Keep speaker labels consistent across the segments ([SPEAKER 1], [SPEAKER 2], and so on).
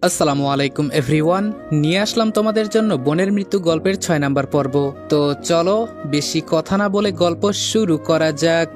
[SPEAKER 1] আসসালামু আলাইকুম এভরিওয়ান। নিয়ে আসলাম তোমাদের জন্য বোনের মৃত্যু গল্পের 6 নাম্বার পর্ব। তো চলো বেশি কথা না বলে গল্প শুরু করা যাক।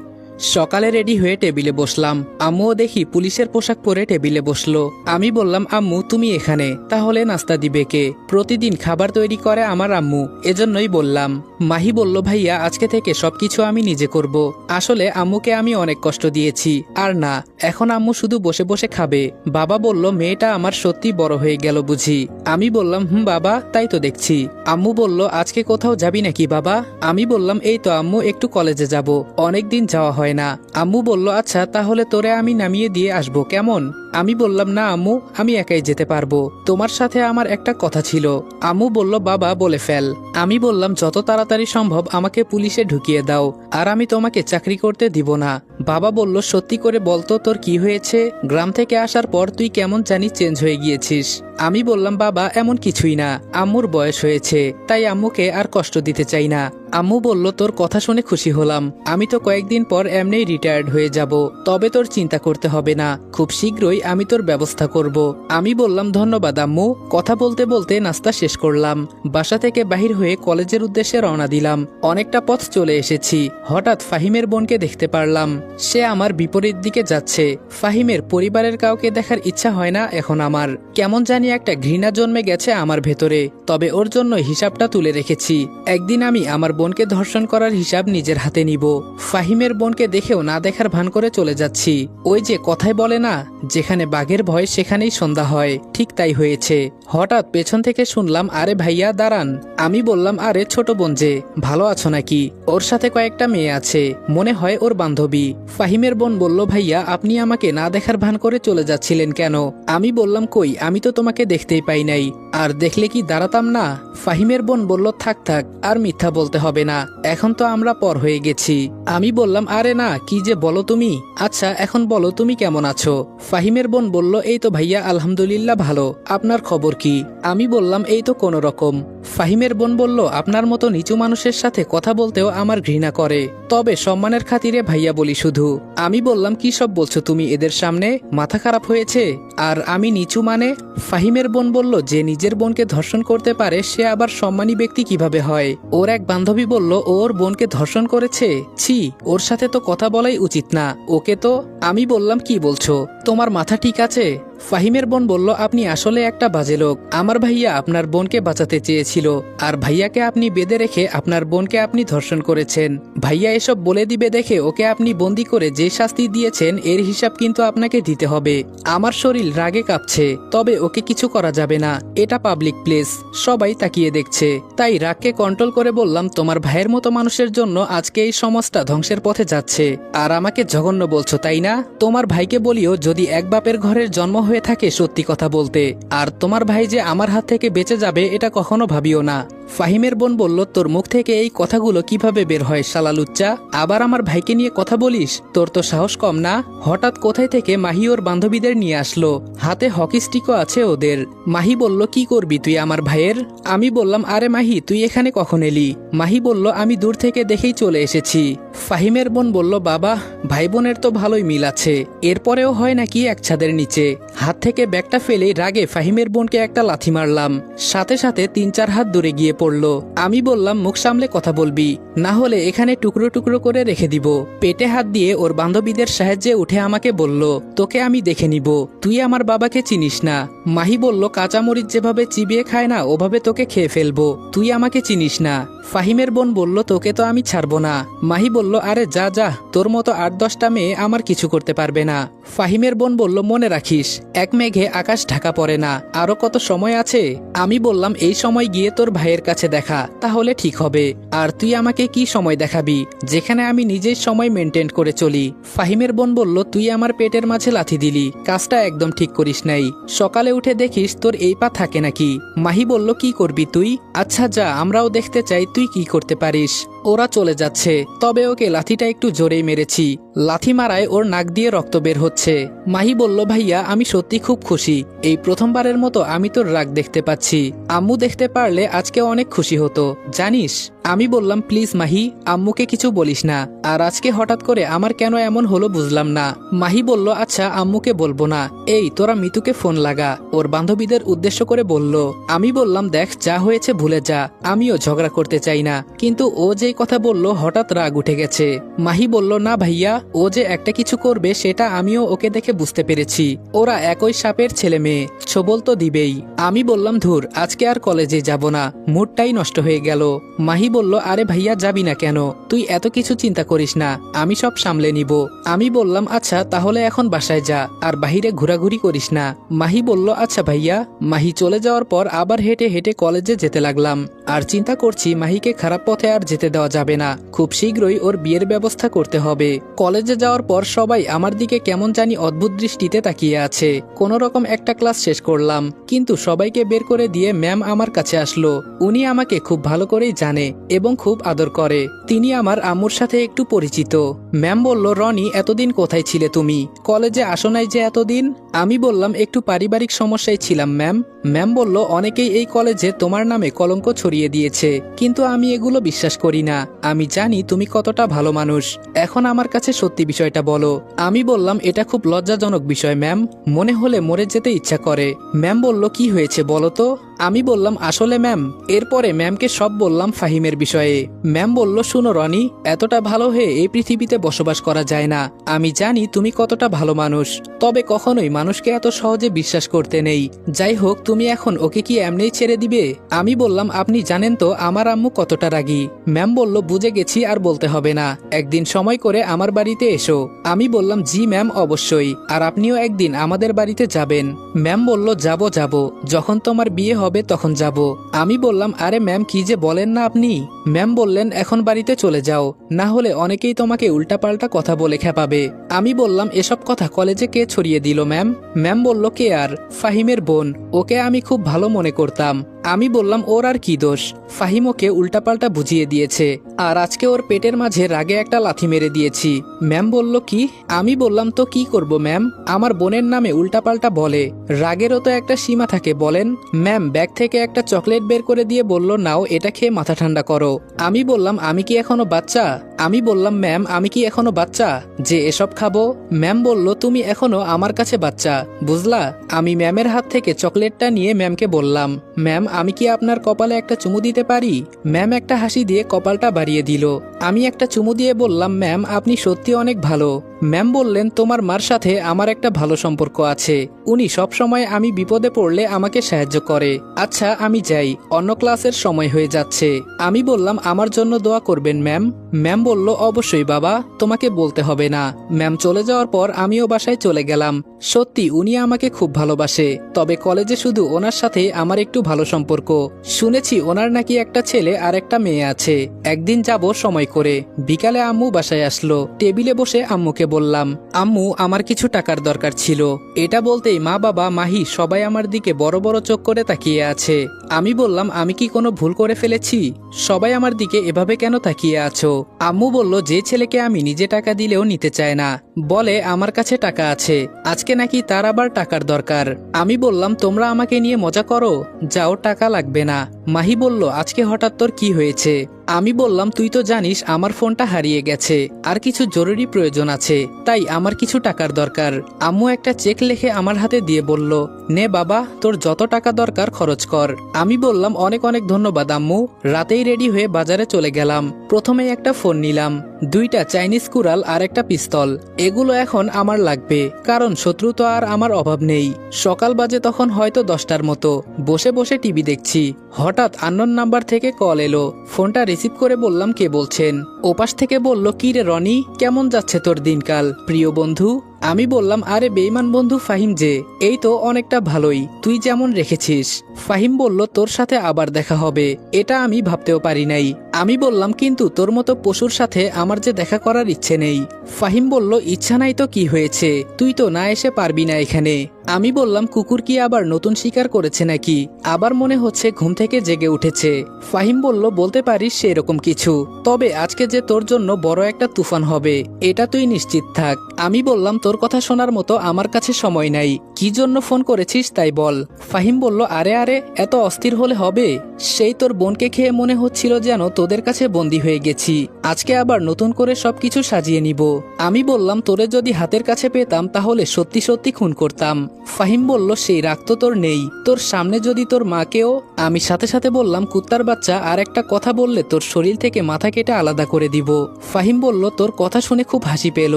[SPEAKER 1] সকালে রেডি হয়ে টেবিলে বসলাম। আম্মুও দেখি পুলিশের পোশাক পরে টেবিলে বসলো। আমি বললাম, আম্মু তুমি এখানে, তাহলে নাস্তা দিবে কে? প্রতিদিন খাবার তৈরি করে আমার আম্মু, এজন্যই বললাম। মাহি বলল, ভাইয়া আজকে থেকে সবকিছু আমি নিজে করব। আসলে আম্মুকে আমি অনেক কষ্ট দিয়েছি, আর না, এখন আম্মু শুধু বসে বসে খাবে। বাবা বলল, মেয়েটা আমার সত্যি বড় হয়ে গেল বুঝি। আমি বললাম, বাবা, তাই তো দেখছি। আম্মু বলল, আজকে কোথাও যাবি নাকি বাবা? আমি বললাম, এই তো আম্মু, একটু কলেজে যাব, অনেকদিন যাওয়া হয় না। আম্মু বলল, আচ্ছা তাহলে তোরে আমি নামিয়ে দিয়ে আসবো কেমন? আমি বললাম, না আম্মু, আমি একাই যেতে পারবো, তোমার সাথে আমার একটা কথা ছিল। আম্মু বলল, বাবা বলে ফেল। আমি বললাম, যত তাড়াতাড়ি সম্ভব আমাকে পুলিশে ঢুকিয়ে দাও, আর আমি তোমাকে চাকরি করতে দিব না। বাবা বলল, সত্যি করে বলতো তোর কি হয়েছে? গ্রাম থেকে আসার পর তুই কেমন জানি চেঞ্জ হয়ে গিয়েছিস। আমি বললাম, বাবা এমন কিছুই না, আম্মুর বয়স হয়েছে, তাই আম্মুকে আর কষ্ট দিতে চাই না। আম্মু বলল, তোর কথা শুনে খুশি হলাম, আমি তো কয়েকদিন পর এমনিই রিটায়ার্ড হয়ে যাব, তবে তোর চিন্তা করতে হবে না, খুব শীঘ্রই আমি তোর ব্যবস্থা করব। আমি বললাম, ধন্যবাদ আম্মু। কথা বলতে বলতে নাস্তা শেষ করলাম। বাসা থেকে বাহির হয়ে কলেজের উদ্দেশ্যে রওনা দিলাম। অনেকটা পথ চলে এসেছি, হঠাৎ ফাহিমের বোনকে দেখতে পারলাম। সে আমার বিপরীত দিকে যাচ্ছে। ফাহিমের পরিবারের কাউকে দেখার ইচ্ছা হয় না এখন আমার। কেমন জানি একটা ঘৃণা জন্মে গেছে আমার ভেতরে, তবে ওর জন্য হিসাবটা তুলে রেখেছি। একদিন আমি আমার বোনকে ধর্ষণ করার হিসাব নিজের হাতে নিব। ফাহিমের বোনকে দেখেও না দেখার ভান করে চলে যাচ্ছি। ওই যে কথায় বলে না, যেখানে বাঘের ভয় সেখানেই সন্ধ্যা হয়, ঠিক তাই হয়েছে। হঠাৎ পেছন থেকে শুনলাম, আরে ভাইয়া দাঁড়ান। আমি বললাম, আরে ছোট বোন যে, ভালো আছো নাকি? ওর সাথে কয়েকটা মেয়ে আছে, মনে হয় ওর বান্ধবী। ফাহিমের বোন বলল, ভাইয়া আপনি আমাকে না দেখার ভান করে চলে যাচ্ছিলেন কেন? আমি বললাম, কই, আমি তো তোমাকে দেখতেই পাই নাই, আর দেখলে কি দাঁড়াতাম না? ফাহিমের বোন বলল, থাক থাক, আর মিথ্যা বলতে হবে না, এখন তো আমরা পর হয়ে গেছি। আমি বললাম, আরে না, কি যে বলো তুমি। আচ্ছা এখন বলো তুমি কেমন আছো? ফাহিমের বোন বলল, এই তো ভাইয়া আলহামদুলিল্লাহ ভালো, আপনার খবর কি? আমি বললাম, এই তো কোনো রকম। ফাহিমের বোন বলল, আপনার মতো নিচু মানুষের সাথে কথা বলতেও আমার ঘৃণা করে, তবে সম্মানের খাতিরে ভাইয়া বলি শুধু। আমি বললাম, কি সব বলছো তুমি এদের সামনে, মাথা খারাপ হয়েছে? আর আমি নিচু মানে? ফাহিমের বোন বলল, যে নিজের বোনকে ধর্ষণ করতে পারে সে আবার সম্মানী ব্যক্তি কিভাবে হয়? ওর এক বান্ধবী বলল, ওর বোনকে ধর্ষণ করেছে, ছি, ওর সাথে তো কথা বলাই উচিত না ওকে তো। আমি বললাম, কি বলছো, তোমার মাথা ঠিক আছে? ফাহিমের বোন বলল, আপনি আসলে একটা বাজে লোক। আমার ভাইয়া আপনার বোনকে বাঁচাতে চেয়েছিল, আর ভাইয়াকে আপনি বেঁধে রেখে আপনার বোনকে আপনি ধর্ষণ করেছেন। ভাইয়া এসব বলে দিবে দেখে ওকে আপনি বন্দি করে যে শাস্তি দিয়েছেন এর হিসাব কিন্তু আপনাকে দিতে হবে। আমার শরীর রাগে কাঁপছে, তবে ওকে কিছু করা যাবে না, এটা পাবলিক প্লেস, সবাই তাকিয়ে দেখছে। তাই রাগকে কন্ট্রোল করে বললাম, তোমার ভাইয়ের মতো মানুষের জন্য আজকে এই সমাজটা ধ্বংসের পথে যাচ্ছে, আর আমাকে জঘন্য বলছো তাই না? তোমার ভাইকে বলিও যদি এক বাপের ঘরের জন্ম হয়ে থাকে সত্যি কথা বলতে, আর তোমার ভাই যে আমার হাত থেকে বেঁচে যাবে এটা কখনো ভাবিও না। ফাহিমের বোন বলল, তোর মুখ থেকে এই কথাগুলো কিভাবে বের হয় শালা লুচ্চা? আবার আমার ভাইকে নিয়ে কথা বলিস, তোর তো সাহস কম না? হঠাৎ কোথায় থেকে মাহি ওর বান্ধবীদের নিয়ে আসলো, হাতে হকি স্টিকও আছে ওদের। মাহি বলল, কি করবি তুই আমার ভাইয়ের? আমি বললাম, আরে মাহি তুই এখানে কখন এলি? মাহি বলল, আমি দূর থেকে দেখেই চলে এসেছি। ফাহিমের বোন বলল, বাবা, ভাই বোনের তো ভালোই মিল আছে, এরপরেও হয় নাকি এক ছাদের নিচে? হাত থেকে ব্যাগটা ফেলে রাগে ফাহিমের বোনকে একটা লাথি মারলাম, সাথে সাথে 3-4 হাত দূরে গিয়ে পড়লো। আমি বললাম, মুখ সামলে কথা বলবি, না হলে এখানে টুকরো টুকরো করে রেখে দিব। পেটে হাত দিয়ে ওর বান্ধবীদের সাহায্যে উঠে আমাকে বলল, তোকে আমি দেখে নিব, তুই আমার বাবাকে চিনিস না। মাহি বলল, কাঁচামরিচ যেভাবে চিবিয়ে খায় না ওভাবে তোকে খেয়ে ফেলবো, তুই আমাকে চিনিস না। ফাহিমের বোন বলল, তোকে তো আমি ছাড়বো না। মাহি বলল, আরে যা যা, তোর মতো 8-10টা মেয়ে আমার কিছু করতে পারবে না। ফাহিমের বোন বলল, মনে রাখিস, এক মেঘে আকাশ ঢাকা পড়ে না, আরো কত সময় আছে। আমি বললাম, এই সময় গিয়ে তোর ভাইয়ের কাছে দেখা, তাহলে ঠিক হবে। আর তুই আমাকে কি সময় দেখাবি, যেখানে আমি নিজেই সময় মেনটেন করে চলি? ফাহিমের বোন বলল, তুই আমার পেটের মাঝে লাথি দিলি, কাজটা একদম ঠিক করিস নাই, সকালে উঠে দেখিস তোর এই পা থাকে নাকি। মাহি বলল, কি করবি তুই? আচ্ছা যা, আমরাও দেখতে চাই তুই কি করতে পারিস। ওরা চলে যাচ্ছে, তবে ওকে লাথিটা একটু জোরেই মেরেছি। লাথি মারায় ওর নাক দিয়ে রক্ত বের হচ্ছে। মাহি বলল, ভাইয়া আমি সত্যি খুব খুশি, এই প্রথমবারের মতো আমি তোর রাগ দেখতে পাচ্ছি। আম্মু দেখতে পারলে আজকে অনেক খুশি হতো জানিস। আমি বললাম, প্লিজ মাহি, আম্মুকে কিছু বলিস না। আর আজকে হঠাৎ করে আমার কেন এমন হলো বুঝলাম না। মাহি বলল, আচ্ছা আম্মুকে বলবো না। এই তোরা মিতুকে ফোন লাগা, ওর বান্ধবীদের উদ্দেশ্য করে বলল। আমি বললাম, দেখ যা হয়েছে ভুলে যা, আমিও ঝগড়া করতে চাই না, কিন্তু ও যেই কথা বলল হঠাৎ রাগ উঠে গেছে। মাহি বলল, না ভাইয়া, ও যে একটা কিছু করবে সেটা আমিও ওকে দেখে বুঝতে পেরেছি। ওরা একই সাপের ছেলে মেয়ে, ছোবল তো দিবেই। আমি বললাম, ধুর, আজকে আর কলেজে যাব না, মুডটাই নষ্ট হয়ে গেল। মাহি বলল, আরে ভাইয়া যাবি না কেন? তুই এত কিছু চিন্তা করিস না, আমি সব সামলে নিব। আমি বললাম, আচ্ছা তাহলে এখন বাসায় যা, আর বাহিরে ঘোরাঘুরি করিস না। মাহি বলল, আচ্ছা ভাইয়া। মাহি চলে যাওয়ার পর আবার হেঁটে হেঁটে কলেজে যেতে লাগলাম। আর চিন্তা করছি মাহিকে খারাপ পথে আর যেতে দেওয়া যাবে না, খুব শীঘ্রই ওর বিয়ের ব্যবস্থা করতে হবে। কলেজে যাওয়ার পর সবাই আমার দিকে কেমন জানি অদ্ভুত দৃষ্টিতে তাকিয়ে আছে। কোনো রকম একটা ক্লাস শেষ করলাম, কিন্তু সবাইকে বের করে দিয়ে ম্যাম আমার কাছে আসলো। উনি আমাকে খুব ভালো করেই জানে এবং খুব আদর করে। তিনি আমার আম্মুর সাথে একটু পরিচিত। ম্যাম বলল, রনি এতদিন কোথায় ছিলে তুমি? কলেজে আসো নাই যে এতদিন? আমি বললাম, একটু পারিবারিক সমস্যায় ছিলাম ম্যাম। ম্যাম বলল, অনেকেই এই কলেজে তোমার নামে কলঙ্ক ছড়িয়ে দিয়েছে, কিন্তু আমি এগুলো বিশ্বাস করি না। আমি জানি তুমি কতটা ভালো মানুষ। এখন আমার কাছে সত্যি বিষয়টা বলো। আমি বললাম, এটা খুব লজ্জাজনক বিষয় ম্যাম, মনে হলে মরে যেতে ইচ্ছা করে। ম্যাম বলল, কি হয়েছে বলো তো? আমি বললাম, আসলে ম্যাম। এরপরে ম্যামকে সব বললাম ফাহিমের বিষয়ে। ম্যাম বলল, শুনো রনি, এতটা ভালো হয়ে এই পৃথিবীতে বসবাস করা যায় না। আমি জানি তুমি কতটা ভালো মানুষ, তবে কখনোই মানুষকে এত সহজে বিশ্বাস করতে নেই। যাই হোক, তুমি এখন ওকে কি এমনিই ছেড়ে দিবে? আমি বললাম, আপনি জানেন তো আমার আম্মু কতটা রাগী। ম্যাম বলল, বুঝে গেছি, আর বলতে হবে না, একদিন সময় করে আমার বাড়িতে এসো। আমি বললাম, জি ম্যাম অবশ্যই, আর আপনিও একদিন আমাদের বাড়িতে যাবেন। ম্যাম বলল, যাব যাব, যখন তোমার বিয়ে হবে তখন যাব। আমি বললাম, আরে ম্যাম কি যে বলেন না আপনি। ম্যাম বললেন, এখন বাড়িতে চলে যাও, না হলে অনেকেই তোমাকে উল্টাপাল্টা কথা বলে খেপাবে। আমি বললাম, এসব কথা কলেজে কে ছড়িয়ে দিল ম্যাম? ম্যাম বলল, কে আর? ফাহিমের বোন, ওকে আমি খুব ভালো মনে করতাম। আমি বললাম, ওর আর কি দোষ? ফাহিম ওকে উল্টাপাল্টা বুঝিয়ে দিয়েছে, আর আজকে ওর পেটের মাঝে রাগে একটা লাথি মেরে দিয়েছি। ম্যাম বলল, কি? আমি বললাম, তো কি করব ম্যাম, আমার বোনের নামে উল্টাপাল্টা বলে, রাগেরও তো একটা সীমা থাকে বলেন। ম্যাম ব্যাগ থেকে একটা চকলেট বের করে দিয়ে বলল, নাও এটা খেয়ে মাথা ঠান্ডা করো। আমি বললাম, আমি কি এখনো বাচ্চা? আমি বললাম, ম্যাম আমি কি এখনো বাচ্চা যে এসব খাবো? ম্যাম বলল, তুমি এখনো আমার কাছে বাচ্চা, বুঝলা? আমি ম্যামের হাত থেকে চকলেটটা নিয়ে ম্যামকে বললাম, ম্যাম আমি কি আপনার কপালে একটা চুমু দিতে পারি? ম্যাম একটা হাসি দিয়ে কপালটা বাড়িয়ে দিল। আমি একটা চুমু দিয়ে বললাম, ম্যাম আপনি সত্যি অনেক ভালো। ম্যাম বললেন, তোমার মার সাথে আমার একটা ভালো সম্পর্ক আছে, উনি সব সময় আমি বিপদে পড়লে আমাকে সাহায্য করে। আচ্ছা আমি যাই, অন্য ক্লাসের সময় হয়ে যাচ্ছে। আমি বললাম, আমার জন্য দোয়া করবেন ম্যাম। ম্যাম বলল, অবশ্যই বাবা, তোমাকে বলতে হবে না। ম্যাম চলে যাওয়ার পর আমিও বাসায় চলে গেলাম। সত্যি উনি আমাকে খুব ভালোবাসে, তবে কলেজে শুধু ওনার সাথে আমার একটু ভালো সম্পর্ক। শুনেছি ওনার নাকি একটা ছেলে আর একটা মেয়ে আছে। একদিন যাব সময় করে। বিকালে আম্মু বাসায় আসলো। টেবিলে বসে আম্মুকে বললাম, আম্মু আমার কিছু টাকার দরকার ছিল। এটা বলতেই মা বাবা মাহি সবাই আমার দিকে বড় বড় চোখ করে তাকিয়ে আছে। আমি বললাম, আমি কি কোনো ভুল করে ফেলেছি? সবাই আমার দিকে এভাবে কেন তাকিয়ে আছো? আম্মু বলল, যে ছেলেকে আমি নিজে টাকা দিলেও নিতে চায় না, বলে আমার কাছে টাকা আছে, আজকে নাকি তার আবার টাকার দরকার। আমি বললাম, তোমরা আমাকে নিয়ে মজা করো, যাও টাকা লাগবে না। মাহি বলল, আজকে হঠাৎ তোর কি হয়েছে? আমি বললাম, তুই তো জানিস আমার ফোনটা হারিয়ে গেছে, আর কিছু জরুরি প্রয়োজন আছে, তাই আমার কিছু টাকার দরকার। আম্মু একটা চেক লিখে আমার হাতে দিয়ে বলল, নে বাবা, তোর যত টাকা দরকার খরচ কর। আমি বললাম, অনেক অনেক ধন্যবাদ আম্মু। রাতেই রেডি হয়ে বাজারে চলে গেলাম। প্রথমেই একটা ফোন নিলাম, 2টা চাইনিজ কুড়াল আর একটা পিস্তল। এগুলো এখন আমার লাগবে, কারণ শত্রু তো আর আমার অভাব নেই। সকাল বাজে তখন হয়তো 10টার মতো। বসে বসে টিভি দেখছি, হঠাৎ আননোন নাম্বার থেকে কল এলো। ফোনটা রিসিভ করে বললাম, কে বলছেন? ওপাশ থেকে বলল, কি রে রনি, কেমন যাচ্ছে তোর দিনকাল প্রিয় বন্ধু? আমি বললাম, আরে বেঈমান বন্ধু ফাহিম যে, এই তো অনেকটা ভালোই, তুই যেমন রেখেছিস। ফাহিম বলল, তোর সাথে আবার দেখা হবে, এটা আমি ভাবতেও পারি নাই। আমি বললাম, কিন্তু তোর মতো পশুর সাথে আমার যে দেখা করার ইচ্ছে নেই। ফাহিম বলল, ইচ্ছা নাই তো কি হয়েছে, তুই তো না এসে পারবি না এখানে। আমি বললাম কুকুর কি আবার নতুন শিকার করেছে নাকি, আবার মনে হচ্ছে ঘুম থেকে জেগে উঠেছে। ফাহিম বলল বলতে পারিস সেরকম কিছু, তবে আজকে যে তোর জন্য বড় একটা তুফান হবে এটা তুই নিশ্চিত থাক। আমি বললাম তোর কথা শোনার মতো আমার কাছে সময় নাই, কি জন্য ফোন করেছিস তাই বল। ফাহিম বলল আরে আরে এত অস্থির হলে হবে, সেই তোর বোনকে খেয়ে মনে হচ্ছিল যেন তোদের কাছে বন্দী হয়ে গেছি, আজকে আবার নতুন করে সবকিছু সাজিয়ে নিব। আমি বললাম তোরে যদি হাতের কাছে পেতাম তাহলে সত্যি সত্যি খুন করতাম। ফাহিম বলল সেই রাগ তো তোর নেই, তোর সামনে যদি তোর মাকেও। আমি সাথে সাথে বললাম কুত্তার বাচ্চা আর একটা কথা বললে তোর শরীর থেকে মাথা কেটে আলাদা করে দিব। ফাহিম বলল তোর কথা শুনে খুব হাসি পেল,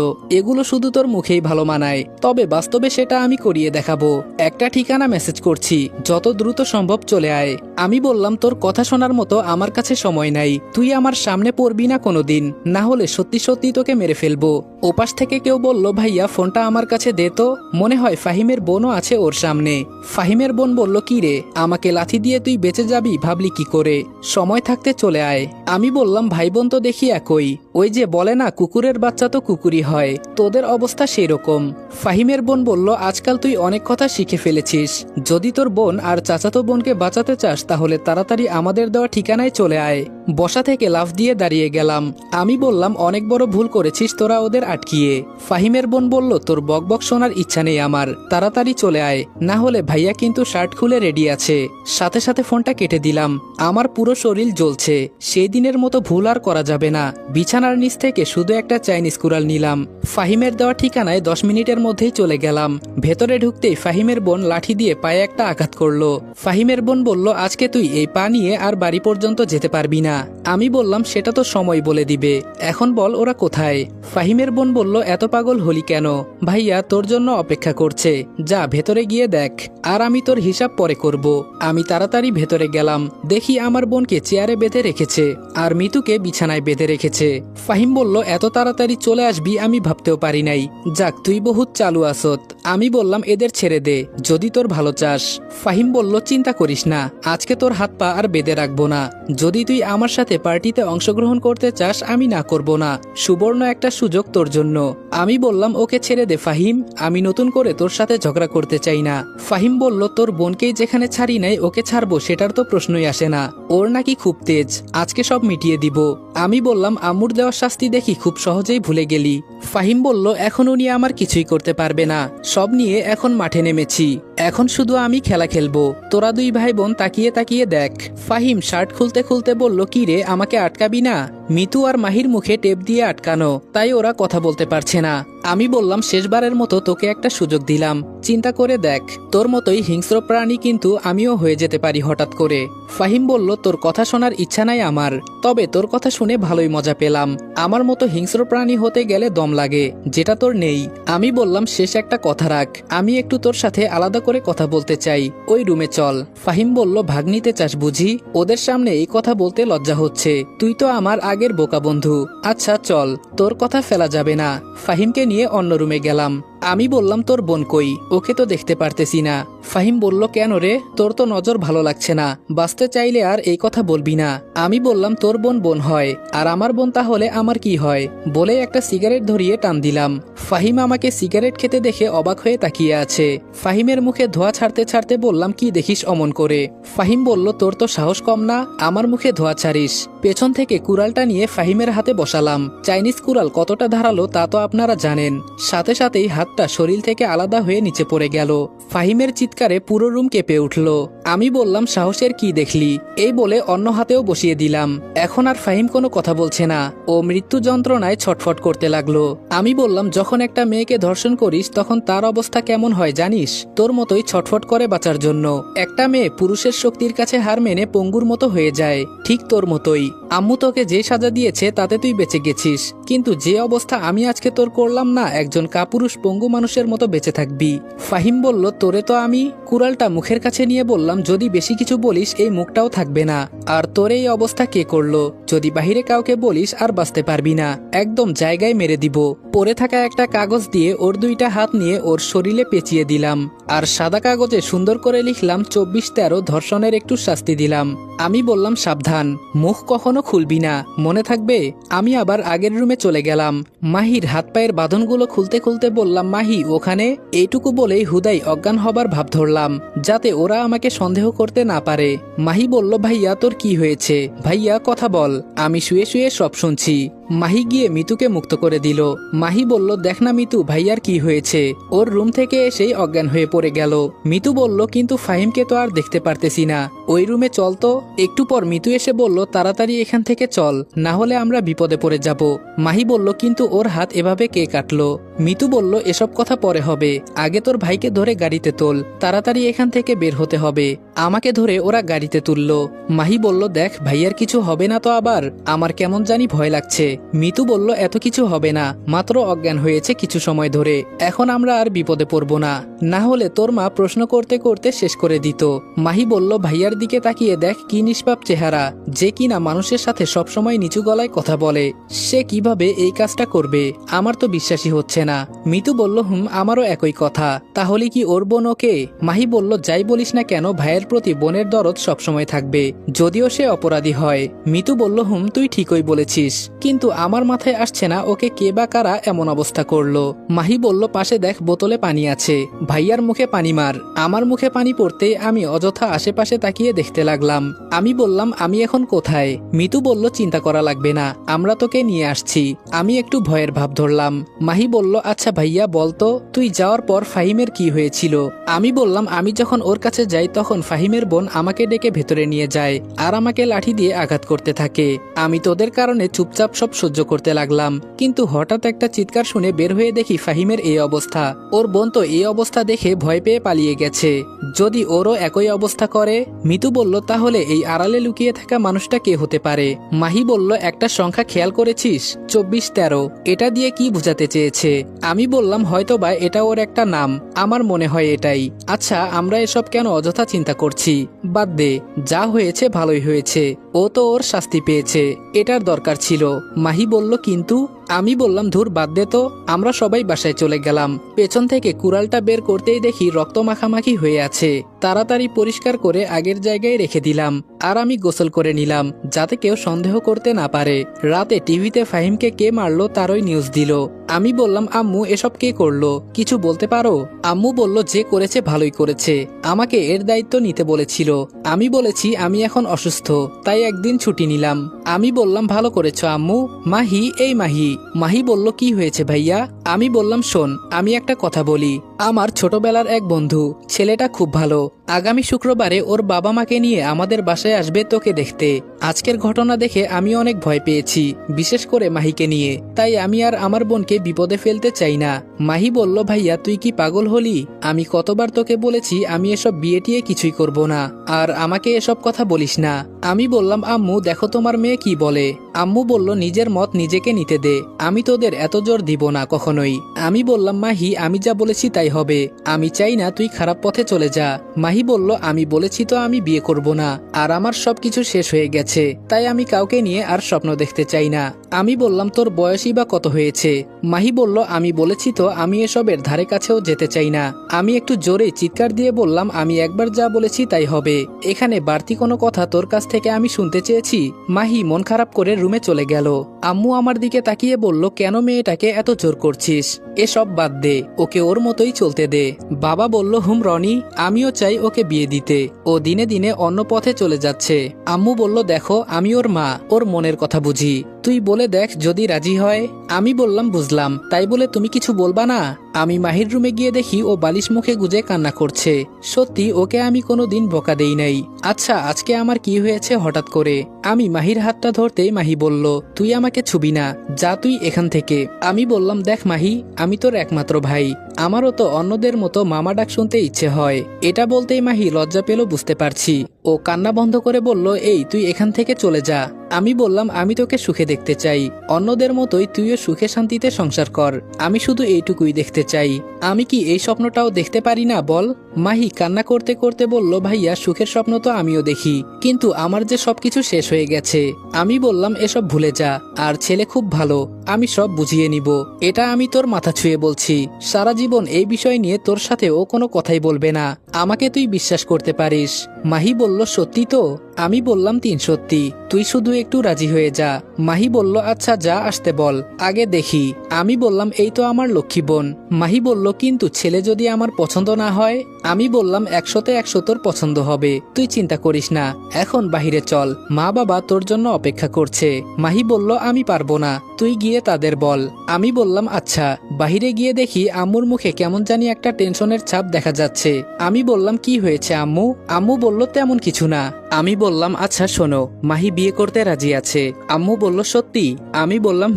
[SPEAKER 1] এগুলো শুধু তোর মুখেই ভালো মানায়, তবে বাস্তবে সেটা আমি করিয়ে দেখাবো। একটা ঠিকানা মেসেজ করছি, যত দ্রুত সম্ভব চলে আয়। আমি বললাম তোর কথা শোনার মতো আমার কাছে সময় নাই, তুই আমার সামনে পড়বি না কোনোদিন, না হলে সত্যি সত্যি তোকে মেরে ফেলবো। ওপাশ থেকে কেউ বলল ভাইয়া ফোনটা আমার কাছে দে তো, মনে হয় ফাহিমের বোনও আছে ওর সামনে। ফাহিমের বোন বলল কি রে, আমাকে লাথি দিয়ে তুই বেঁচে যাবি ভাবলি কি করে, সময় থাকতে চলে আয়। আমি বললাম ভাই বোন তো দেখি একই, ওই যে বলে না কুকুরের বাচ্চা তো কুকুরই হয়, তোদের অবস্থা সেই রকম। ফাহিমের বোন বলল আজকাল তুই অনেক কথা শিখে ফেলেছিস, যদি তোর বোন আর চাচাতো বোনকে বাঁচাতে চাস তাহলে তাড়াতাড়ি আমাদের দেওয়া ঠিকানায় চলে আয়। বসা থেকে লাফ দিয়ে দাঁড়িয়ে গেলাম। আমি বললাম অনেক বড় ভুল করেছিস তোরা ওদের আটকিয়ে। ফাহিমের বোন বলল তোর বকবক শোনার ইচ্ছা নেই আমার, তাড়াতাড়ি চলে আয়, না হলে ভাইয়া কিন্তু শার্ট খুলে রেডি আছে। সাথে সাথে ফোনটা কেটে দিলাম, আমার পুরো শরীর জ্বলছে, সেই দিনের মতো ভুল আর করা যাবে না। বিছানার নিচ থেকে শুধু একটা চাইনিজ কুড়াল নিলাম, ফাহিমের দেওয়া ঠিকানায় 10 মিনিটের মধ্যেই চলে গেলাম। ভেতরে ঢুকতেই ফাহিমের বোন লাঠি দিয়ে পায়ে একটা আঘাত করলো। ফাহিমের বোন বলল আজকে তুই এই পা নিয়ে আর বাড়ি পর্যন্ত যেতে পারবি না। আমি বললাম সেটা তো সময় বলে দিবে, এখন বল ওরা কোথায়। ফাহিমের বোন বলল এত পাগল হলি কেন, ভাইয়া তোর জন্য অপেক্ষা করছে, যা ভেতরে গিয়ে দেখ, আর আমি তোর হিসাব পরে করব। আমি তাড়াতাড়ি ভেতরে গেলাম, দেখি আমার বোনকে চেয়ারে বেঁধে রেখেছে আর মিতুকে বিছানায় বেঁধে রেখেছে। ফাহিম বলল এত তাড়াতাড়ি চলে আসবি আমি ভাবতেও পারি নাই, যাক তুই বহুত চালু আসত। আমি বললাম এদের ছেড়ে দে যদি তোর ভালো চাস। ফাহিম বলল চিন্তা করিস না, আজকে তোর হাত পা আর বেঁধে রাখবো না, যদি তুই আমার সাথে পার্টিতে অংশগ্রহণ করতে চাস আমি না করব না, সুবর্ণ একটা সুযোগ তোর জন্য। আমি বললাম ওকে ছেড়ে দে ফাহিম, আমি নতুন করে তোর সাথে ঝগড়া করতে চাই না। ফাহিম বলল তোর বোনকেই যেখানে ছাড়ি নাই ওকে ছাড়বো সেটার তো প্রশ্নই আসে না, ওর নাকি খুব তেজ, আজকে সব মিটিয়ে দিব। আমি বললাম আম্মুর দেওয়া শাস্তি দেখি খুব সহজেই ভুলে গেলি। ফাহিম বলল এখন উনি আমার কিছুই করতে পারবে না, সব নিয়ে এখন মাঠে নেমেছি, এখন শুধু আমি খেলা খেলবো, তোরা দুই ভাই বোন তাকিয়ে তাকিয়ে দেখ। ফাহিম শার্ট খুলতে খুলতে বলল কি রে আমাকে আটকাবি না, মিতু আর মাহির মুখে টেপ দিয়ে আটকানো, তাই ওরা কথা বলতে পারছে না। আমি বললাম শেষবারের মতো তোকে একটা সুযোগ দিলাম, চিন্তা করে দেখ, তোর মতোই হিংস্র প্রাণী কিন্তু আমিও হয়ে যেতে পারি হঠাৎ করে। ফাহিম বলল তোর কথা শোনার ইচ্ছা নাই আমার, তবে তোর কথা শুনে ভালোই মজা পেলাম, আমার মতো হিংস্র প্রাণী হতে গেলে দম লাগে, যেটা তোর নেই। আমি বললাম শেষ একটা কথা রাখ, আমি একটু তোর সাথে আলাদা করে কথা বলতে চাই, ওই রুমে চল। ফাহিম বলল ভাগ নিতে চাস বুঝি, ওদের সামনে এই কথা বলতে লজ্জা হচ্ছে, তুই তো আমার আগের বোকা বন্ধু, আচ্ছা চল, তোর কথা ফেলা যাবে না। ফাহিমকে নিয়ে অন্য রুমে গেলাম। আমি বললাম তোর বোন কই, ওকে তো দেখতে পারতেছি না। ফাহিম বলল কেন রে, তোর তো নজর ভালো লাগছে না, বাঁচতে চাইলে আর এই কথা বলবি না। আমি বললাম তোর বোন বোন হয় আর আমার বোন তাহলে আমার কি হয়, বলে একটা সিগারেট ধরিয়ে টান দিলাম। ফাহিম আমাকে সিগারেট খেতে দেখে অবাক হয়ে তাকিয়ে আছে। ফাহিমের মুখে ধোঁয়া ছাড়তে ছাড়তে বললাম কি দেখিস অমন করে। ফাহিম বলল তোর তো সাহস কম না, আমার মুখে ধোঁয়া ছাড়িস। পেছন থেকে কুড়ালটা নিয়ে ফাহিমের হাতে বসালাম, চাইনিজ কুড়াল কতটা ধারালো তা তো আপনারা জানেন। সাথে সাথেই হাতটা শরীর থেকে আলাদা হয়ে নিচে পড়ে গেল। ফাহিমের চিৎকারে পুরো রুম কেঁপে উঠল। আমি বললাম সাহসের কি দেখলি, এই বলে অন্য হাতেও বসিয়ে দিলাম। এখন আর ফাহিম কোনো কথা বলছে না, ও মৃত্যু যন্ত্রণায় ছটফট করতে লাগলো। আমি বললাম যখন একটা মেয়েকে ধর্ষণ করিস তখন তার অবস্থা কেমন হয় জানিস, তোর মতোই ছটফট করে বাঁচার জন্য। একটা মেয়ে পুরুষের শক্তির কাছে হার মেনে পঙ্গুর মতো হয়ে যায়, ঠিক তোর মতোই। আম্মু তোকে যে সাজা দিয়েছে তাতে তুই বেঁচে গেছিস, কিন্তু যে অবস্থা আমি আজকে তোর করলাম না, একজন কাপুরুষ পঙ্গু মানুষের মতো বেঁচে থাকবি। ফাহিম বলল তোরে তো আমি কুড়ালটা মুখের কাছে নিয়ে বললাম, যদি বেশি কিছু বলিস এই মুখটাও থাকবে না। আর তোর এই অবস্থা কে করলো? যদি বাহিরে কাউকে বলিস আর বাঁচতে পারবি না, একদম জায়গায় মেরে দিব। পরে থাকা একটা কাগজ দিয়ে ওর দুইটা হাত নিয়ে ওর শরীরে পেঁচিয়ে দিলাম, আর সাদা কাগজে সুন্দর করে লিখলাম 24-13 ধর্ষণের একটু শাস্তি দিলাম। আমি বললাম, সাবধান, মুখ কখনো খুলবি না, মনে থাকবে। আমি আবার আগের রুমে চলে গেলাম। মাহির হাত পায়ের বাঁধনগুলো খুলতে খুলতে বললাম, মাহি ওখানে। এইটুকু বলেই হুদাই অজ্ঞান হবার ভাব ধরলাম, যাতে ওরা আমাকে সন্দেহ করতে না পারে। মাহি বলল, ভাইয়া তোর কি হয়েছে? ভাইয়া কথা বল, আমি শুয়ে শুয়ে সব শুনছি। মাহি গিয়ে মিতুকে মুক্ত করে দিল। মাহি বলল, দেখ না মিতু, ভাইয়ার কি হয়েছে? ওর রুম থেকে এসেই অজ্ঞান হয়ে পড়ে গেল। মিতু বলল, কিন্তু ফাহিমকে তো আর দেখতে পারতেছি না, ওই রুমে চল তো। একটু পর মিতু এসে বলল, তাড়াতাড়ি এখান থেকে চল, না হলে আমরা বিপদে পড়ে যাব। মাহি বলল, কিন্তু ওর হাত এভাবে কে কাটলো? মিতু বলল, এসব কথা পরে হবে, আগে তোর ভাইকে ধরে গাড়িতে তোল, তাড়াতাড়ি এখান থেকে বের হতে হবে। আমাকে ধরে ওরা গাড়িতে তুলল। মাহি বলল, দেখ ভাইয়ার কিছু হবে না তো? আবার আমার কেমন জানি ভয় লাগছে। মিতু বলল, এত কিছু হবে না, মাত্র অজ্ঞান হয়েছে কিছু সময় ধরে, এখন আমরা আর বিপদে পড়ব না, না হলে তোর মা প্রশ্ন করতে করতে শেষ করে দিত। মাহি বলল, ভাইয়ার দিকে তাকিয়ে দেখ কি নিষ্পাপ চেহারা, যে কিনা মানুষের সাথে সবসময় নিচু গলায় কথা বলে, সে কিভাবে এই কাজটা করবে? আমার তো বিশ্বাসই হচ্ছে না। মিতু বলল, আমারও একই কথা, তাহলে কি ওর বোন ওকে? মাহি বলল, যাই বলিস না কেন, ভাইয়ের প্রতি বোনের দরদ সবসময় থাকবে, যদিও সে অপরাধী হয়। মিতু বলল, তুই ঠিকই বলেছিস, কিন্তু আমার মাথায় আসছে না ওকে কে বা কারা এমন অবস্থা করলো। মাহি বলল, পাশে দেখ বোতলে পানি আছে, ভাইয়ার মুখে পানি মার। আমার মুখে পানি পড়তে আমি অযথা আশেপাশে তাকিয়ে দেখতে লাগলাম। আমি বললাম, আমি এখন কোথায়? মিতু বলল, চিন্তা করা লাগবে না, আমরা তোকে নিয়ে আসছি। আমি একটু ভয়ের ভাব ধরলাম। মাহি বলল, আচ্ছা ভাইয়া বলতো, তুই যাওয়ার পর ফাহিমের কি হয়েছিল? আমি বললাম, আমি যখন ওর কাছে যাই তখন ফাহিমের বোন আমাকে ডেকে ভেতরে নিয়ে যায় আর আমাকে লাঠি দিয়ে আঘাত করতে থাকে। আমি তোদের কারণে চুপচাপ সব সহ্য করতে লাগলাম, কিন্তু হঠাৎ একটা চিৎকার শুনে বের হয়ে দেখি ফাহিমের এই অবস্থা। ওর বোন তো এই অবস্থা দেখে ভয় পেয়ে পালিয়ে গেছে। যদি ওরও একই অবস্থা করে? মিতু বলল, তাহলে এই আড়ালে লুকিয়ে থাকা মানুষটা কে হতে পারে? মাহি বলল, একটা সংখ্যা খেয়াল করেছিস? 24-13, এটা দিয়ে কি বোঝাতে চেয়েছে? আমি বললাম, হয়তোবা এটা ওর একটা নাম, আমার মনে হয় এটাই। আচ্ছা আমরা এসব কেন অযথা চিন্তা করছি, বাদ দে, যা হয়েছে ভালোই হয়েছে, ও তো ওর শাস্তি পেয়েছে, এটার দরকার ছিল। মাহি বলল, কিন্তু? আমি বললাম, ধুর বাদ দে তো। আমরা সবাই বাসায় চলে গেলাম। পেছন থেকে কুড়ালটা বের করতেই দেখি রক্ত মাখামাখি হয়ে আছে। তাড়াতাড়ি পরিষ্কার করে আগের জায়গায় রেখে দিলাম, আর আমি গোসল করে নিলাম, যাতে কেউ সন্দেহ করতে না পারে। রাতে টিভিতে ফাহিমকে কে মারলো তারই নিউজ দিল। আমি বললাম, আম্মু এসব কে করলো, কিছু বলতে পারো? আম্মু বলল, যে করেছে ভালোই করেছে, আমাকে এর দায়িত্ব নিতে বলেছিল। আমি বলেছি আমি এখন অসুস্থ, তাই একদিন ছুটি নিলাম। আমি বললাম, ভালো করেছো আম্মু। মাহি, এই মাহি। মাহি বলল, কি হয়েছে ভাইয়া? আমি বললাম, শোন, আমি একটা কথা বলি। আমার ছোটবেলার এক বন্ধু, ছেলেটা খুব ভালো, আগামী শুক্রবারে ওর বাবা মাকে নিয়ে আমাদের বাসায় আসবে তোকে দেখতে। আজকের ঘটনা দেখে আমি অনেক ভয় পেয়েছি, বিশেষ করে মাহিকে নিয়ে, তাই আমি আর আমার বোনকে বিপদে ফেলতে চাই না। মাহি বলল, ভাইয়া তুই কি পাগল হলি? আমি কতবার তোকে বলেছি আমি এসব বিয়ে টিয়ে কিছুই করব না, আর আমাকে এসব কথা বলিস না। আমি বললাম, আম্মু দেখো তোমার মেয়ে কি বলে। আম্মু বলল, নিজের মত নিজেকে নিতে দে, আমি তোদের এত জোর দিব না কখনোই। আমি বললাম, মাহি আমি যা বলেছি তাই হবে, আমি চাই না তুই খারাপ পথে চলে যা। মাহি বলল, আমি বলেছি তো আমি বিয়ে করব না, আর আমার সবকিছু শেষ হয়ে গেছে, তাই আমি কাউকে নিয়ে আর স্বপ্ন দেখতে চাই না। আমি বললাম, তোর বয়সই বা কত হয়েছে? মাহি বলল, আমি বলেছি তো আমি এসবের ধারে কাছেও যেতে চাই না। আমি একটু জোরে চিৎকার দিয়ে বললাম, আমি একবার যা বলেছি তাই হবে, এখানে বাড়তি কোনো কথা তোর কাছ থেকে আমি শুনতে চেয়েছি? মাহি মন খারাপ করে রুমে চলে গেল। আম্মু আমার দিকে তাকিয়ে বলল, কেন মেয়েটাকে এত জোর করছিস? এসব বাদ দে, ওকে ওর মতোই চলতে দে। বাবা বলল, রনি, আমিও চাই ওকে বিয়ে দিতে, ও দিনে দিনে অন্য পথে চলে যাচ্ছে। আম্মু বলল, দেখো আমি ওর মা, ওর মনের কথা বুঝি, তুই বলে দেখ যদি রাজি হয়। আমি বললাম, বুঝলাম, তাই বলে তুমি কিছু বলবা না? আমি মাহির রুমে গিয়ে দেখি ও বালিশ মুখে গুজে কান্না করছে। সত্যি ওকে আমি কোনোদিন বকা দেই নাই। আচ্ছা আজকে আমার কি হয়েছে হঠাৎ করে? আমি মাহির হাতটা ধরতেই মাহি বলল, তুই আমাকে ছুবি না, যা তুই এখান থেকে। আমি বললাম, দেখ মাহি, আমি তোর একমাত্র ভাই, আমারও তো অন্যদের মতো মামা ডাক শুনতে ইচ্ছে হয়। এটা বলতেই মাহি লজ্জা পেল বুঝতে পারছি। ও কান্না বন্ধ করে বলল, এই তুই এখান থেকে চলে যা। আমি বললাম, আমি তোকে সুখে দেখতে চাই, অন্যদের মতোই তুইও সুখে শান্তিতে সংসার কর। আমি শুধু এইটুকুই দেখতে চাই। আমি কি এই স্বপ্নটাও দেখতে পারি না বল? মাহি কান্না করতে করতে বলল, ভাইয়া সুখের স্বপ্ন তো আমিও দেখি, কিন্তু আমার যে সবকিছু শেষ হয়ে গেছে। আমি বললাম, এসব ভুলে যা, আর ছেলে খুব ভালো, আমি সব বুঝিয়ে নিব। এটা আমি তোর মাথা ছুঁয়ে বলছি, সারা জীবন এই বিষয় নিয়ে তোর সাথে ও কোনো কথাই বলবে না। আমাকে তুই বিশ্বাস করতে পারিস। মাহি বলল, সত্যি তো? আমি বললাম, 3 সত্যি, তুই শুধু একটু রাজি হয়ে যা। মাহি বলল, আচ্ছা যা আসতে বল, আগে দেখি। আমি বললাম, এই তো আমার লক্ষ্মী বোন। মাহি বলল, কিন্তু ছেলে যদি আমার পছন্দ না হয়? আমি বললাম, 100তে 100 তোর পছন্দ হবে, তুই চিন্তা করিস না। এখন বাহিরে চল, মা বাবা তোর জন্য অপেক্ষা করছে। মাহি বলল, আমি পারবো না, তুই গিয়ে তাদের বল। আমি বললাম, আচ্ছা। বাহিরে গিয়ে দেখি আম্মুর মুখে কেমন জানি একটা টেনশনের ছাপ দেখা যাচ্ছে। আমি বললাম, কি হয়েছে আম্মু? আম্মু বলল, তেমন কিছু না। আমি বললাম, আচ্ছা শোনো, মাহি বিয়ে করতে রাজি আছে। আম্মু বলল, সত্যি? আমি বললাম,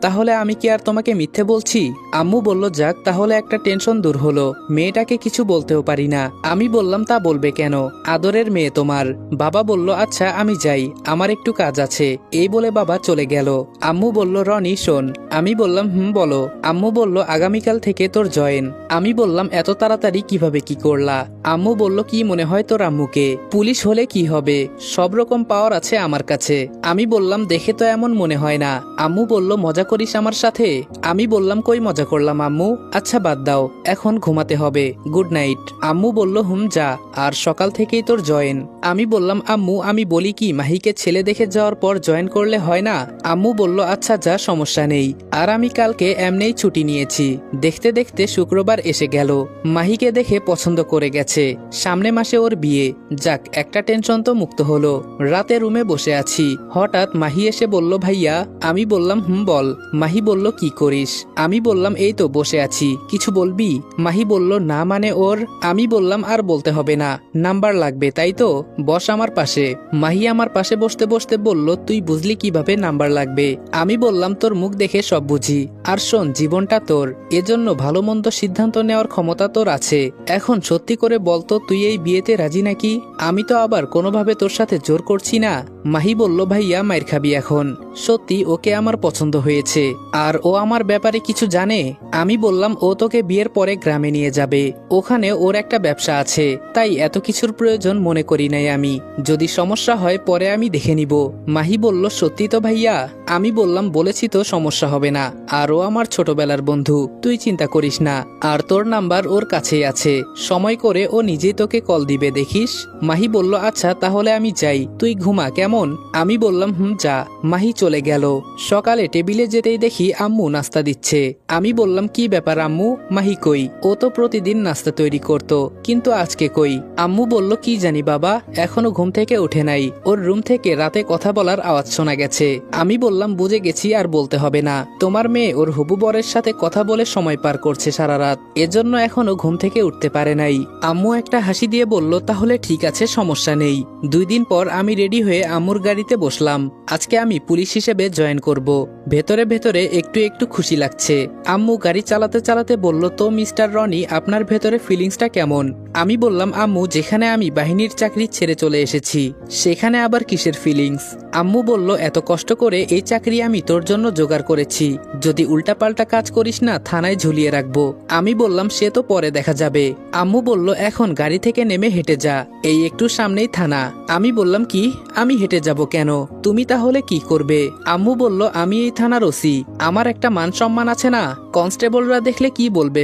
[SPEAKER 1] তাহলে আমি কি আর তোমাকে মিথ্যে বলছি? আম্মু বলল, যাক, তাহলে একটা টেনশন দূর হলো। মেয়েটাকে কিছু বলতেও পারি না। আমি বললাম, তা বলবে কেন, আদরের মেয়ে তোমার। বাবা বলল, আচ্ছা আমি যাই, আমার একটু কাজ আছে। এই বলে বাবা চলে গেল। আম্মু বলল, রনি শোন। আমি বললাম, বলো। আম্মু বলল, আগামীকাল থেকে তোর জয়েন। আমি বললাম, এত তাড়াতাড়ি কিভাবে কি করলা? আম্মু বলল, কি মনে হয় তোর আম্মুকে? পুলিশ হলে কি হবে, সব রকম পাওয়ার আছে আমার কাছে। আমি বললাম, দেখে তো এমন মনে হয় না। আম্মু বলল, মজা করিস আমার সাথে? আমি বললাম, কই মজা করলাম আম্মু, আচ্ছা বাদ দাও, এখন ঘুমাতে হবে, গুড নাইট। আম্মু বলল, যা, আর সকাল থেকেই তোর জয়েন। আমি বললাম, আম্মু আমি বলি কি, মাহিকে ছেলে দেখে যাওয়ার পর জয়েন করলে হয় না? আম্মু বলল, আচ্ছা যা, সমস্যা নেই। আর আমি কালকে এমনিই ছুটি নিয়েছি। দেখতে দেখতে শুক্রবার এসে গেল। মাহিকে দেখে পছন্দ করে গেছে, সামনে মাসে ওর বিয়ে। যাক, একটা টেনশন তো মুক্ত হলো। রাতে রুমে বসে আছি, হঠাৎ মাহি এসে বলল, ভাইয়া। আমি বললাম, বল। মাহি বলল, কি করিস? আমি বললাম, এই তো বসে আছি, কিছু বলবি? মাহি বলল, না মানে ওর। আমি বললাম, আর বলতে হবে না, নাম্বার লাগবে তাই তো, বস আমার পাশে। মাহি আমার পাশে বসতে বসতে বলল, তুই বুঝলি কিভাবে নাম্বার লাগবে? আমি বললাম, তোর মুখ দেখে সব বুঝি। আর শোন, জীবনটা তোর, এজন্য ভালো মন্দ সিদ্ধান্ত নেওয়ার ক্ষমতা তোর আছে। এখন সত্যি করে বলতো, তুই এই বিয়েতে রাজি নাকি? আমি তো আবার কোনোভাবে তোর সাথে জোর করছি না। মাহি বলল, ভাইয়া মাইর খাবি এখন, সত্যি ওকে আমার পছন্দ হয়েছে। আর ও আমার ব্যাপারে কিছু জানে? আমি বললাম, ও তোকে বিয়ের পরে গ্রামে নিয়ে যাবে, ওখানে ওর একটা ব্যবসা আছে, তাই এত কিছুর প্রয়োজন মনে করি নাই আমি। যদি সমস্যা হয় পরে আমি দেখে নিব। মাহি বলল, সত্যি তো ভাইয়া? আমি বললাম, বলেছি তো সমস্যা হবে না, আর ও আমার ছোটবেলার বন্ধু, তুই চিন্তা করিস না। আর তোর নাম্বার ওর কাছেই আছে, সময় করে ও নিজেই তোকে কল দিবে, দেখিস। মাহি বলল, আচ্ছা তাহলে আমি যাই, তুই ঘুমা কেমন? আমি বললাম, যা। মাহি চলে গেল। সকালে টেবিলে যেতেই দেখি আম্মু নাস্তা দিচ্ছে। আমি বললাম, কি ব্যাপার আম্মু, মাহি কই? ও তো প্রতিদিন নাস্তা তৈরি করত, কিন্তু আজকে কই? আম্মু বলল, কি জানি বাবা, এখনো ঘুম থেকে উঠে নাই, ওর রুম থেকে রাতে কথা বলার আওয়াজ শোনা গেছে। আমি বললাম, বুঝে গেছি, আর বলতে হবে না, তোমার মেয়ে ওর হবু বরের সাথে কথা বলে সময় পার করছে সারা রাত, এজন্য এখনো ঘুম থেকে উঠতে পারে নাই। আম্মু একটা হাসি দিয়ে বলল, তাহলে ঠিক আছে, সমস্যা নেই। 2 দিন পর আমি রেডি হয়ে আম্মুর গাড়িতে বসলাম। আজকে আমি পুলিশ হিসেবে জয়েন করব। ভেতরে ভেতরে একটু একটু খুশি লাগছে। আম্মু গাড়ি চালাতে চালাতে বলল, তো মিস্টার রনি, আপনার ভেতরে ফিলিংসটা কেমন? আমি বললাম, আম্মু, যেখানে আমি বাহিনীর চাকরি ছেড়ে চলে এসেছি, সেখানে আবার কিসের ফিলিংস? আম্মু বলল, এত কষ্ট করে এই চাকরি আমি তোর জন্য জোগাড় করেছি, যদি উল্টাপাল্টা কাজ করিস না থানায় ঝুলিয়ে রাখবো। আমি বললাম, সে তো পরে দেখা যাবে। আম্মু বলল, এখন গাড়ি থেকে নেমে হেঁটে যা, এই একটু সামনেই থানা। আমি বললাম, কি, আমি হেঁটে যাব কেন? তুমি তাহলে কি করবে? আম্মু বলল, আমি এই থানার ওসি, আমার একটা মান সম্মান আছে না? কনস্টেবলরা দেখলে কি বলবে?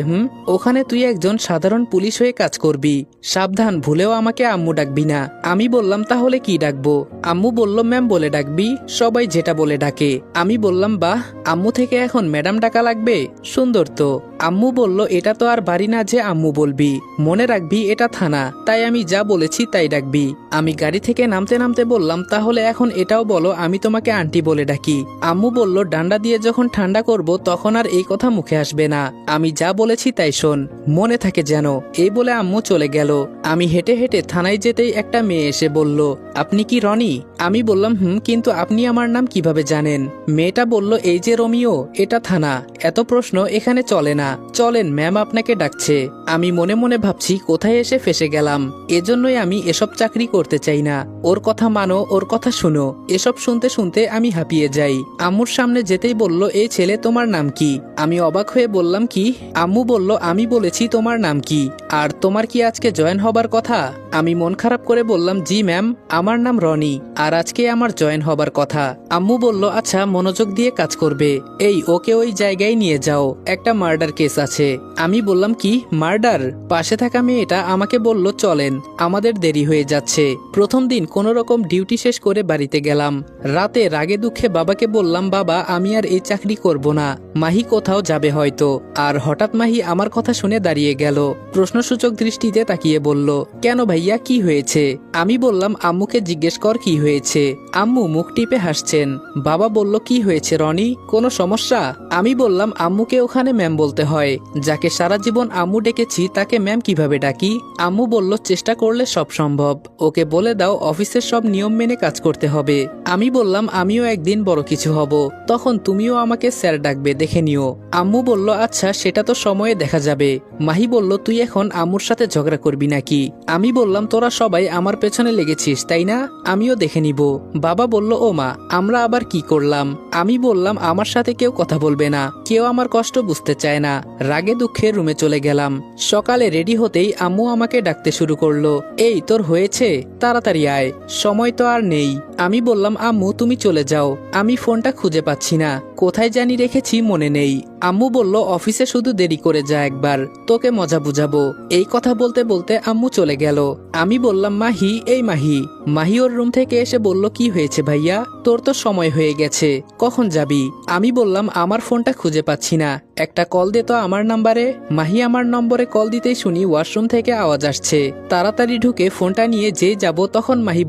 [SPEAKER 1] ওখানে তুই একজন সাধারণ পুলিশ হয়ে কাজ করবি, সাবধান, ভুলেও আমাকে আম্মু ডাকবি না। আমি বললাম, তাহলে কি ডাকবো? আম্মু বলল, ম্যাম বলে ডাকবি, সবাই যেটা বলে ডাকে। আমি বললাম, বাহ, আম্মু থেকে এখন ম্যাডাম ডাকা লাগবে, সুন্দর তো। আম্মু বলল, এটা তো আর বাড়ি না যে আম্মু বলবি, মনে রাখবি এটা থানা, তাই আমি যা বলেছি তাই ডাকবি। আমি গাড়ি থেকে নামতে নামতে বললাম, তাহলে এখন এটাও বলো, আমি তোমাকে আন্টি বলে ডাকি? আম্মু বলল, ডান্ডা দিয়ে যখন ঠান্ডা করব তখন আর এই কথা মুখে আসবে না, আমি যা বলেছি তাই শোন, মনে থাকে যেন। এই বলে আম্মু চলে গেল। আমি হেঁটে হেঁটে থানায় যেতেই একটা মেয়ে এসে বলল, আপনি কি রনি? আমি বললাম, কিন্তু আপনি আমার নাম কিভাবে জানেন? মেয়েটা বলল, এই যে রোমিও, এটা থানা, এত প্রশ্ন এখানে চলে না, চলেন, ম্যাম আপনাকে ডাকছে। আমি মনে মনে ভাবছি কোথায় এসে ফেসে গেলাম। এজন্যই আমি এসব চাকরি করতে চাই না। ওর কথা মানো, ওর কথা শুনো, এসব শুনতে শুনতে আমি হাঁপিয়ে যাই। আম্মুর সামনে যেতেই বলল, এই ছেলে তোমার নাম কি? আমি অবাক হয়ে বললাম, কি? আম্মু বলল, আমি বলেছি তোমার নাম কি, আর তোমার কি আজকে জয়েন হবার কথা? আমি মন খারাপ করে বললাম, জি ম্যাম, আমার নাম রনি, আর আজকে আমার জয়েন হবার কথা। আম্মু বলল, আচ্ছা মনোযোগ দিয়ে কাজ করবে। এই ওকে ওই জায়গায় নিয়ে যাও, একটা মার্ডার কেস আছে। আমি বললাম, কি মার্ডার? পাশে থাকা মেয়েটা আমাকে বলল, চলেন, আমাদের দেরি হয়ে যাচ্ছে। প্রথম দিন কোনো রকম ডিউটি শেষ করে বাড়িতে গেলাম। রাতে রাগে দুঃখে বাবাকে বললাম, বাবা আমি আর এই চাকরি করব না, মাহি কোথাও যাবে হয়তো। আর হঠাৎ মাহি আমার কথা শুনে দাঁড়িয়ে গেল, প্রশ্নসূচক দৃষ্টিতে তাকিয়ে বলল, কেন ভাইয়া, কি হয়েছে? আমি বললাম, আম্মুকে জিজ্ঞেস কর কি হয়েছে। আম্মু মুখ টিপে হাসছেন। বাবা বলল, কি হয়েছে রনি, কোনো সমস্যা? আমি বললাম, আম্মুকে ওখানে ম্যাম বলতে হয়, যাকে সারা জীবন আম্মু ডেকেছি তাকে ম্যাম কিভাবে ডাকি? আম্মু বলল, চেষ্টা করলে সব সম্ভব, ওকে বলে দাও অফিসের সব নিয়ম মেনে কাজ করতে হবে। আমি বললাম, আমিও একদিন বড় কিছু হব, তখন তুমিও আমাকে স্যার ডাকবে, দেখে নিও। আম্মু বলল, আচ্ছা সেটা তো সময়ে দেখা যাবে। মাহি বলল, তুই এখন আম্মুর সাথে ঝগড়া করবি নাকি? আমি বললাম, তোরা সবাই আমার পেছনে লেগেছিস তাই না, আমিও দেখে নিব। বাবা বলল, ও মা, আমরা আবার কি করলাম? আমি বললাম, আমার সাথে কেউ কথা বলবে না, কেউ আমার কষ্ট বুঝতে চায় না। রাগে দুঃখে রুমে চলে গেলাম। সকালে রেডি হতেই আম্মু আমাকে ডাকতে শুরু করলো, এই তোর হয়েছে, তাড়াতাড়ি আয়, সময় তো আর নেই। আমি বললাম, আম্মু তুমি চলে যাও, আমি ফোনটা খুঁজে পাচ্ছি না, কোথায় জানি রেখেছি মনে নেই। আম্মু বলল, অফিসে শুধু দেরি করে যা একবার, তোকে মজা বুঝাবো। এই কথা বলতে বলতে আম্মু চলে গেল। আমি বললাম, মাহি, এই মাহি। মাহি ওর রুম থেকে এসে বলল, কি হয়েছে ভাইয়া, তোর তো সময় হয়ে গেছে, কখন যাবি? আমি বললাম, আমার ফোনটা খুঁজে পাচ্ছি না, একটা কল দে তো আমার নাম্বারে। মাহি আমার নম্বরে কল দিতেই শুনি ওয়াশরুম থেকে আওয়াজ আসছে। তাড়াতাড়ি ঢুকে ফোনটা নিয়ে যেই যাব তখন মাহি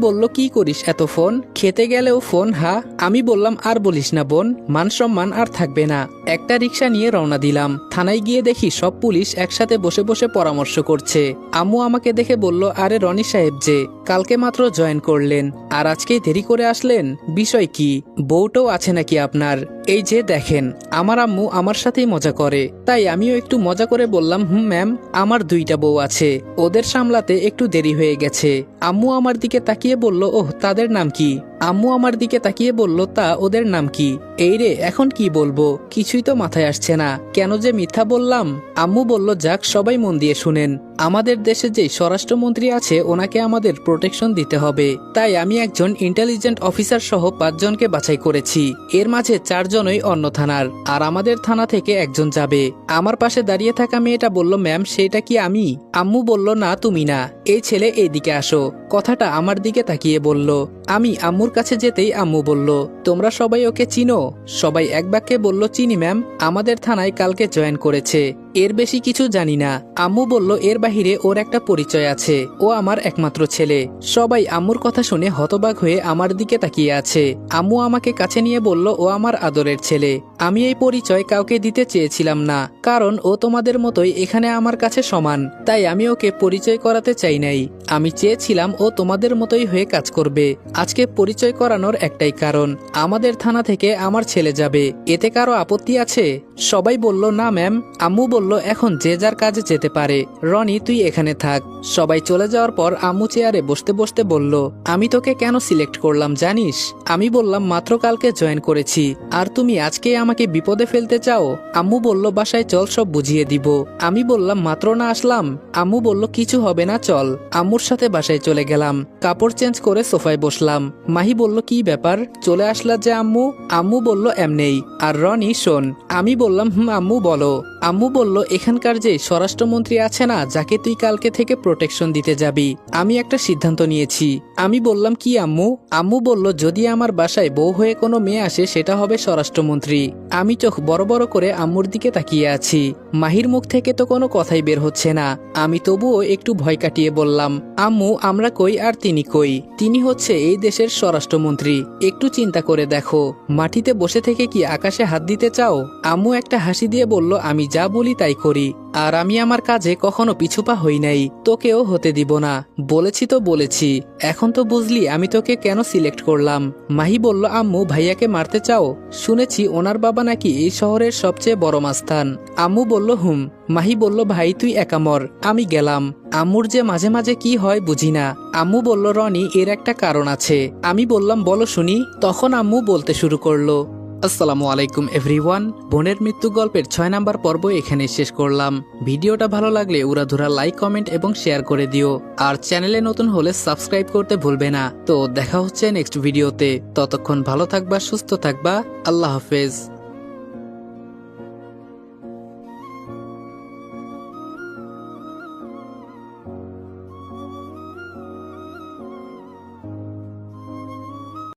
[SPEAKER 1] বলল, কি করিস এত ফোন, খেতে গেলেও ফোন? হা? আমি বললাম, আর বলিস না বোন, মান সম্মান আর থাকবে না। একটা রিক্সা নিয়ে রওনা দিলাম। থানায় গিয়ে দেখি সব পুলিশ একসাথে বসে বসে পরামর্শ করছে। আম্মু আমাকে দেখে বলল, আরে রনি সাহেব যে কালকে মাত্র জয়েন করলেন, আর আজকেই দেরি করে আসলেন, বিষয় কি? বউটাও আছে নাকি আপনার? এই যে দেখেন, আমার আম্মু আমার সাথেই মজা করে, তাই আমিও একটু মজা করে বললাম, ম্যাম, আমার 2টা বউ আছে, ওদের সামলাতে একটু দেরি হয়ে গেছে। আম্মু আমার দিকে তাকিয়ে বলল, ওহ, তাদের নাম কি? আম্মু আমার দিকে তাকিয়ে বলল, তা ওদের নাম কি? এই রে, এখন কি বলবো, কিছুই তো মাথায় আসছে না, কেন যে মিথ্যা বললাম। আম্মু বলল, যাক, সবাই মন দিয়ে শুনেন, আমাদের দেশে যে স্বরাষ্ট্রমন্ত্রী আছে ওনাকে আমাদের প্রোটেকশন দিতে হবে, তাই আমি একজন ইন্টেলিজেন্ট অফিসার সহ 5 জনকে বাছাই করেছি। এর মাঝে 4 জনই অন্য থানার, আর আমাদের থানা থেকে একজন যাবে। আমার পাশে দাঁড়িয়ে থাকা মেয়েটা বলল, ম্যাম, সেটা কি আমি? আম্মু বলল, না তুমি না, এই ছেলে এইদিকে আসো। কথাটা আমার দিকে তাকিয়ে বলল। আমি আম্মুর কাছে যেতেই আম্মু বলল, তোমরা সবাই ওকে চিনো? সবাই এক বাক্যে বলল, চিনি ম্যাম, আমাদের থানায় কালকে জয়েন করেছে, এর বেশি কিছু জানি না। আম্মু বলল, এর বাহিরে ওর একটা পরিচয় আছে, ও আমার একমাত্র ছেলে। সবাই আম্মুর কথা শুনে হতবাক হয়ে আমার দিকে তাকিয়ে আছে। আম্মু আমাকে কাছে নিয়ে বলল, ও আমার আদরের ছেলে। আমি এই পরিচয় কাউকে দিতে চেয়েছিলাম না, কারণ ও তোমাদের মতোই এখানে আমার কাছে সমান, তাই আমি ওকে পরিচয় করাতে চাই নাই। আমি চেয়েছিলাম ও তোমাদের মতোই হয়ে কাজ করবে। আজকে পরিচয় করানোর একটাই কারণ, আমাদের থানা থেকে আমার ছেলে যাবে, এতে কারো আপত্তি আছে? সবাই বলল, না ম্যাম। আম্মু বলল, এখন যে যার কাজে যেতে পারে, রনি তুই এখানে থাক। সবাই চলে যাওয়ার পর আম্মু চেয়ারে বসতে বসতে বলল, আমি তোকে কেন সিলেক্ট করলাম জানিস? আমি বললাম, মাত্র কালকে জয়েন করেছি, আর তুমি আজকে আমাকে বিপদে ফেলতে চাও? আম্মু বলল, বাসায় চল, সব বুঝিয়ে দিব। আমি বললাম, মাত্র না আসলাম। আম্মু বলল, কিছু হবে না, চল। আম্মুর সাথে বাসায় চলে গেলাম। কাপড় চেঞ্জ করে সোফায় বসলাম। মাহি বলল, কি ব্যাপার, চলে আসলা যে আম্মু? আম্মু বলল, এমনেই। আর রনি শোন। আমি বললাম, আম্মু বলো। আম্মু বলল, এখানকার যে স্বরাষ্ট্রমন্ত্রী আছে না, যাকে তুই কালকে থেকে প্রোটেকশন দিতে যাবি, আমি একটা সিদ্ধান্ত নিয়েছি। আমি বললাম, কি আম্মু? আম্মু বলল, যদি আমার বাসায় বউ হয়ে কোনো মেয়ে আসে, সেটা হবে স্বরাষ্ট্রমন্ত্রী। আমি চোখ বড় বড় করে আম্মুর দিকে তাকিয়ে আছি। মাহির মুখ থেকে তো কোনো কথাই বের হচ্ছে না। আমি তবুও একটু ভয় কাটিয়ে বললাম, আম্মু, আমরা কই আর তিনি কই? তিনি হচ্ছে এই দেশের স্বরাষ্ট্রমন্ত্রী, একটু চিন্তা করে দেখো, মাটিতে বসে থেকে কি আকাশে হাত দিতে চাও? আম্মু একটা হাসি দিয়ে বলল, আমি যা বলি তাই করি, আর আমি আমার কাজে কখনো পিছুপা হই নাই, তোকেও হতে দিব না। বলেছি তো বলেছি, এখন তো বুঝলি আমি তোকে কেন সিলেক্ট করলাম। মাহি বলল, আম্মু ভাইয়াকে মারতে চাও? শুনেছি ওনার বাবা নাকি এই শহরের সবচেয়ে বড় মাস্তান। আম্মু বলল হুম। মাহি বলল, ভাই তুই একা মর, আমি গেলাম। আম্মুর যে মাঝে মাঝে কি হয় বুঝি না। আম্মু বলল, রনি এর একটা কারণ আছে। আমি বললাম বলো শুনি। তখন আম্মু বলতে শুরু করলো, আসসালামু আলাইকুম এভরিওয়ান। বোনের মৃত্যু গল্পের 6 নাম্বার পর্ব এখানে শেষ করলাম। ভিডিওটা ভালো লাগলে উড়াধুরা লাইক, কমেন্ট এবং শেয়ার করে দিও। আর চ্যানেলে নতুন হলে সাবস্ক্রাইব করতে ভুলবে না। তো দেখা হচ্ছে নেক্সট ভিডিওতে। ততক্ষণ ভালো থাকবা, সুস্থ থাকবা। আল্লাহ হাফেজ।